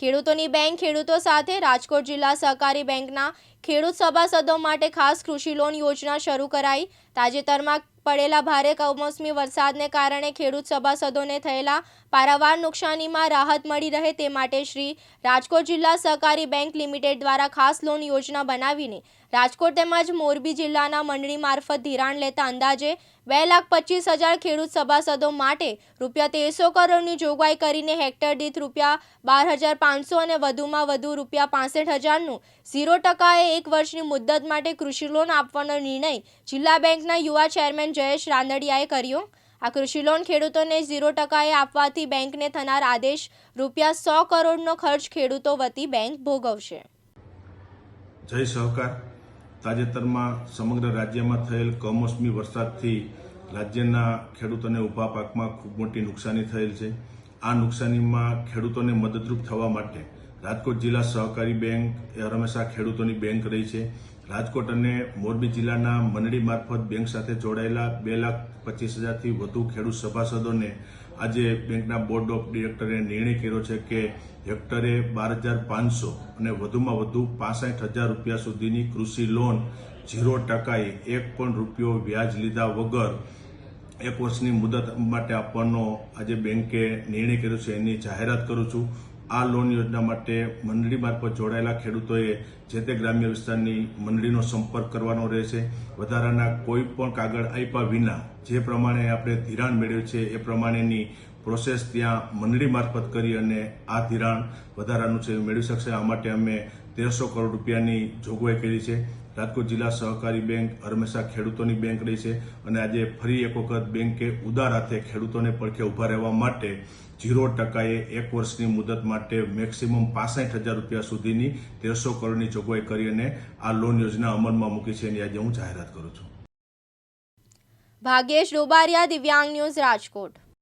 ખેડૂતોની બેંક ખેડૂતો સાથે રાજકોટ જિલ્લા સહકારી બેંકના ખેડૂત સભાસદો માટે ખાસ કૃષિ લોન યોજના શરૂ કરાઈ। તાજેતરમાં પડેલા ભારે કમોસમી વરસાદને કારણે ખેડૂત સભાસદોને થયેલા પારાવાર નુકસાનીમાં રાહત મળી રહે તે માટે શ્રી રાજકોટ જિલ્લા સહકારી બેંક લિમિટેડ દ્વારા ખાસ લોન યોજના બનાવીને રાજકોટ તેમજ મોરબી જિલ્લાના મંડળી મારફત ધિરાણ લેતા અંદાજે 2,25,000 ખેડૂત સભાસદો માટે ₹1300 કરોડની જોગવાઈ કરીને હેક્ટર દીઠ ₹12,500 અને વધુમાં વધુ ₹65,000નું 0% એક વર્ષની મુદ્દત માટે કૃષિ લોન આપવાનો નિર્ણય જિલ્લા બેંકના યુવા ચેરમેન જયેશ રાંદડિયાએ કર્યો। આ કૃષિ લોન ખેડૂતોને 0% આપવાથી બેંકને થનાર આદેશ ₹100 કરોડનો ખર્ચ ખેડૂતો વતી બેંક ભોગવશે। જય સહકાર। તાજેતરમાં સમગ્ર રાજ્યમાં થયેલ કમોસમી વરસાદથી રાજ્યના ખેડૂતોને ઊભા પાકમાં ખૂબ મોટી નુકસાની થયેલ છે। આ નુકસાનીમાં ખેડૂતોને મદદરૂપ થવા માટે રાજકોટ જિલ્લા સહકારી બેંક એ હંમેશા ખેડૂતોની બેંક રહી છે। રાજકોટ અને મોરબી જિલ્લાના મંડળી મારફત બેંક સાથે જોડાયેલા 2,25,000થી વધુ ખેડૂત સભાસદોને આજે બેંકના બોર્ડ ઓફ ડિરેક્ટરે નિર્ણય કર્યો છે કે હેક્ટરે 12,500 અને વધુમાં વધુ ₹65,000 સુધીની કૃષિ લોન 0% એક પણ રૂપિયો વ્યાજ લીધા વગર એક વર્ષની મુદત માટે આપવાનો આજે બેંકે નિર્ણય કર્યો છે, એની જાહેરાત કરું છું। આ લોન યોજના માટે મંડળી મારફત જોડાયેલા ખેડૂતોએ જે તે ગ્રામ્ય વિસ્તારની મંડળીનો સંપર્ક કરવાનો રહેશે। વધારાના કોઈ પણ કાગળ આપ્યા વિના જે પ્રમાણે આપણે ધિરાણ મેળવ્યું છે એ પ્રમાણેની પ્રોસેસ ત્યાં મંડળી મારફત કરી અને આ ધિરાણ વધારાનું છે મેળવી શકશે। આ માટે અમે ₹1300 કરોડની જોગવાઈ કરી છે। રાજકોટ જિલ્લા સહકારી બેંક હંમેશા ખેડૂતોની બેંક રહી છે અને આજે ફરી એક વખત બેંકે ઉદાર હાથે ખેડૂતોને પડખે ઊભા રહેવા માટે 0% એક વર્ષની મુદત માટે મેક્સિમમ ₹65,000 સુધીની ₹1300 કરોડની જોગવાઈ કરી અને આ લોન યોજના અમલમાં મૂકી છે, એની આજે હું જાહેરાત કરું છું। ભાગ્યેશ ડોબારિયા, દિવ્યાંગ ન્યૂઝ, રાજકોટ।